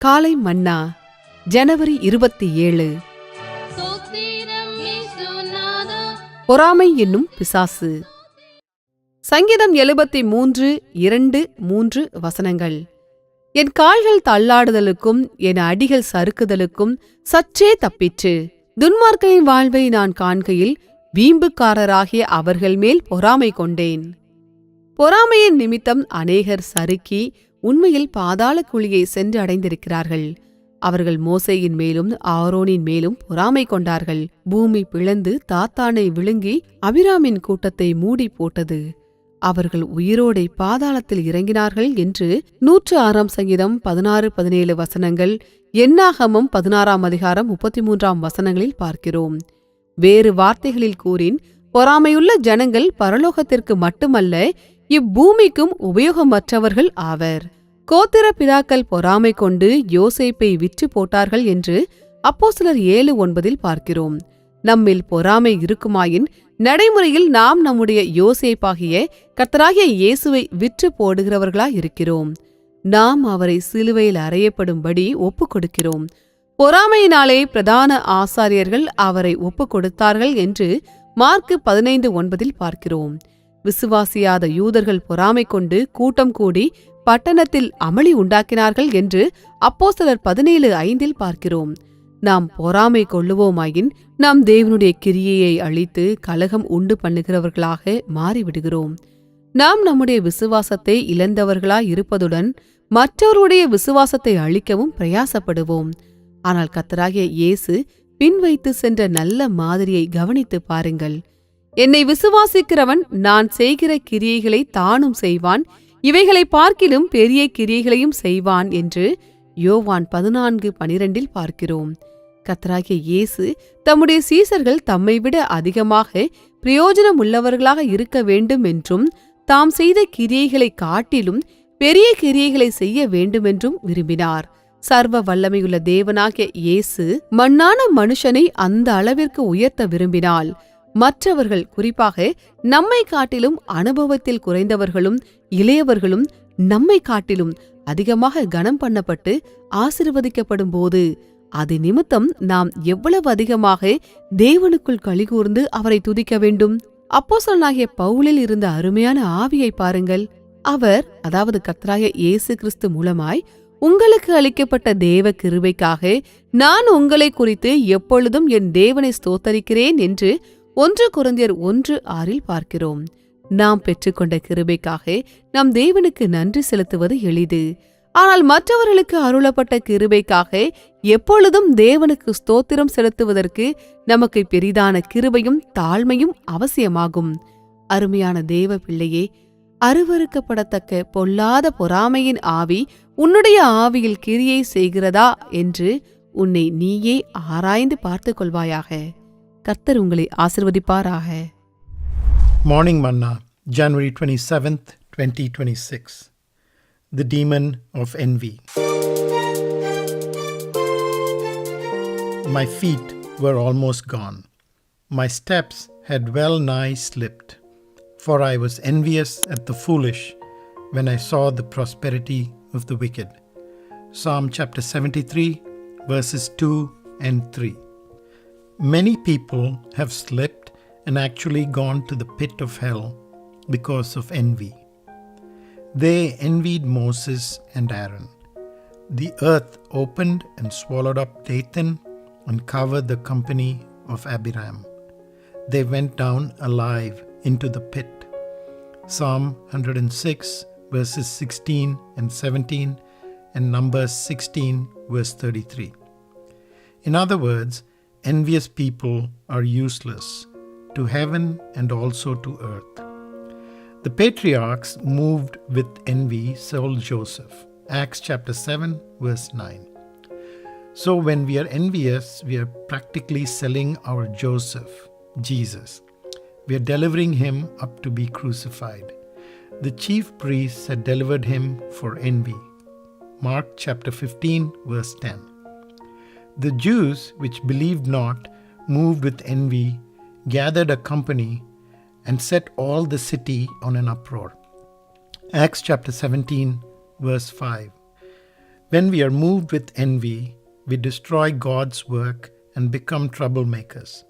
காலை மன்னா ஜனவரி 27. பொறாமை என்னும் பிசாசு. சங்கீதம் 73 2-3 வசனங்கள். என் கால்கள் தள்ளாடுதலுக்கும் என் அடிகள் சறுக்குதலுக்கும் சற்றே தப்பிற்று. துன்மார்க்கரின் வாழ்வை நான் காண்கையில் வீம்புக்காரராகிய அவர்கள் மேல் பொறாமை கொண்டேன். பொறாமையின் நிமித்தம் அநேகர் சறுக்கி உண்மையில் பாதாள குழியை சென்று அடைந்திருக்கிறார்கள். அவர்கள் மோசேயின் மேலும் ஆரோனின் மேலும் பொறாமை கொண்டார்கள். பூமி பிளந்து தாத்தானை விழுங்கி அபிராமின் கூட்டத்தை மூடி போட்டது. அவர்கள் உயிரோடை பாதாளத்தில் இறங்கினார்கள் என்று 106 சங்கீதம் 16-17 வசனங்கள், என்னாகமம் 16 அதிகாரம் 33 வசனங்களில் பார்க்கிறோம். வேறு வார்த்தைகளில் கூறின், பொறாமையுள்ள ஜனங்கள் பரலோகத்திற்கு மட்டுமல்ல இப்பூமிக்கும் உபயோகமற்றவர்கள் ஆவர். கோத்திர பிதாக்கள் பொறாமை கொண்டு யோசேப்பை விற்று போட்டார்கள் என்று அப்போஸ்தலர் 7:9 பார்க்கிறோம். நம்மில் பொறாமை இருக்குமாயின் நடைமுறையில் நாம் நம்முடைய யோசேப்பாகிய கர்த்தராகிய இயேசுவை விற்று போடுகிறவர்களாயிருக்கிறோம். நாம் அவரை சிலுவையில் அறையப்படும்படி ஒப்புக் கொடுக்கிறோம். பொறாமையினாலே பிரதான ஆசாரியர்கள் அவரை ஒப்புக் கொடுத்தார்கள் என்று மார்க்கு 15:9 பார்க்கிறோம். விசுவாசியாத யூதர்கள் பொறாமை கொண்டு கூட்டம் கூடி பட்டணத்தில் அமளி உண்டாக்கினார்கள் என்று அப்போஸ்தலர் 17:5 பார்க்கிறோம். நாம் பொறாமை கொள்ளுவோமாயின் நாம் தேவனுடைய கிரியையை அழித்து கலகம் உண்டு பண்ணுகிறவர்களாக மாறிவிடுகிறோம். நாம் நம்முடைய விசுவாசத்தை இழந்தவர்களாயிருப்பதுடன் மற்றவருடைய விசுவாசத்தை அழிக்கவும் பிரயாசப்படுவோம். ஆனால் கர்த்தராகிய இயேசு பின்வைத்து சென்ற நல்ல மாதிரியை கவனித்து பாருங்கள். என்னை விசுவாசிக்கிறவன் நான் செய்கிற கிரியைகளை தானும் செய்வான், இவைகளை பார்க்கிலும் பெரிய கிரியைகளையும் செய்வான் என்று யோவான் 14:12 பார்க்கிறோம். கர்த்தராகிய இயேசு தம்முடைய சீசர்கள் தம்மை விட அதிகமாக பிரயோஜனம் உள்ளவர்களாக இருக்க வேண்டும் என்றும் தாம் செய்த கிரியைகளை காட்டிலும் பெரிய கிரியைகளை செய்ய வேண்டுமென்றும் விரும்பினார். சர்வ வல்லமையுள்ள தேவனாகிய இயேசு மண்ணான மனுஷனை அந்த அளவிற்கு உயர்த்த விரும்பினால் மற்றவர்கள், குறிப்பாக நம்மை காட்டிலும் அனுபவத்தில் குறைந்தவர்களும் இளையவர்களும் நம்மை காட்டிலும் அதிகமாக கனம் பண்ணப்பட்டு ஆசீர்வதிக்கப்படும் போது அது நிமித்தம் நாம் எவ்வளவு அதிகமாக தேவனுக்குள் களிகூர்ந்து அவரை துதிக்க வேண்டும். அப்போஸ்தலனாகிய பவுலில் இருந்த அருமையான ஆவியை பாருங்கள். அவர், அதாவது கர்த்தராகிய இயேசு கிறிஸ்து மூலமாய் உங்களுக்கு அளிக்கப்பட்ட தேவ கிருபைக்காக நான் உங்களை குறித்து எப்பொழுதும் என் தேவனை ஸ்தோத்தரிக்கிறேன் என்று 1 கொரிந்தியர் 1:6 பார்க்கிறோம். நாம் பெற்றுக்கொண்ட கிருபைக்காக நம் தேவனுக்கு நன்றி செலுத்துவது எளிது. ஆனால் மற்றவர்களுக்கு அருளப்பட்ட கிருபைக்காக எப்பொழுதும் தேவனுக்கு ஸ்தோத்திரம் செலுத்துவதற்கு நமக்கு பெரிதான கிருபையும் தாழ்மையும் அவசியமாகும். அருமையான தேவ பிள்ளையே, அருவருக்கப்படத்தக்க பொல்லாத பொறாமையின் ஆவி உன்னுடைய ஆவியில் கிரியை செய்கிறதா என்று உன்னை நீயே ஆராய்ந்து பார்த்துக் கொள்வாயாக. கர்த்தர் உங்களை ஆசீர்வதிப்பாராக. Morning Manna, January 27th, 2026. The Demon of Envy. My feet were almost gone. My steps had well nigh slipped, for I was envious at the foolish when I saw the prosperity of the wicked. Psalm chapter 73, verses 2 and 3. Many people have slipped and actually gone to the pit of hell because of envy. They envied Moses and Aaron. The earth opened and swallowed up Dathan and covered the company of Abiram. They went down alive into the pit. Psalm 106, verses 16 and 17, and Numbers 16, verse 33. In other words, envious people are useless to heaven and also to earth. The patriarchs moved with envy sold Joseph. Acts chapter 7, verse 9. So when we are envious, we are practically selling our Joseph, Jesus. We are delivering him up to be crucified. The chief priests had delivered him for envy. Mark chapter 15, verse 10. The Jews, which believed not, moved with envy, gathered a company, and set all the city on an uproar. Acts chapter 17, verse 5. When we are moved with envy, we destroy God's work and become troublemakers.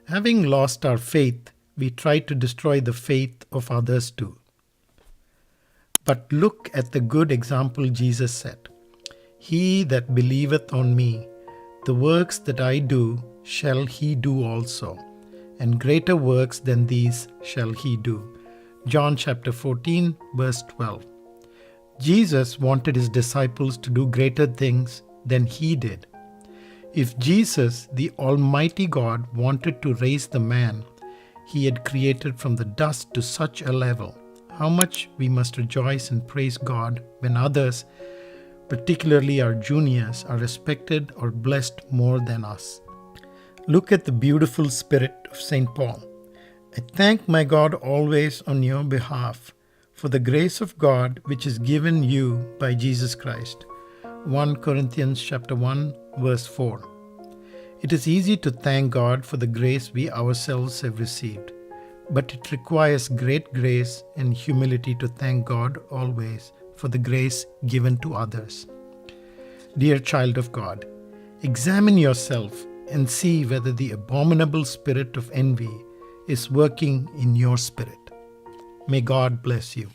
Having lost our faith, we try to destroy the faith of others too. But look at the good example Jesus set. He that believeth on me, the works that I do shall he do also, and greater works than these shall he do. John chapter 14, verse 12. Jesus wanted his disciples to do greater things than he did. If Jesus, the Almighty God, wanted to raise the man he had created from the dust to such a level, how much we must rejoice and praise God when others, particularly our juniors, are respected or blessed more than us. Look at the beautiful spirit of St. Paul. I thank my God always on your behalf for the grace of God which is given you by Jesus Christ. 1 Corinthians chapter 1, verse 4. It is easy to thank God for the grace we ourselves have received, but it requires great grace and humility to thank God always for the grace given to others. Dear child of God, examine yourself and see whether the abominable spirit of envy is working in your spirit. May God bless you.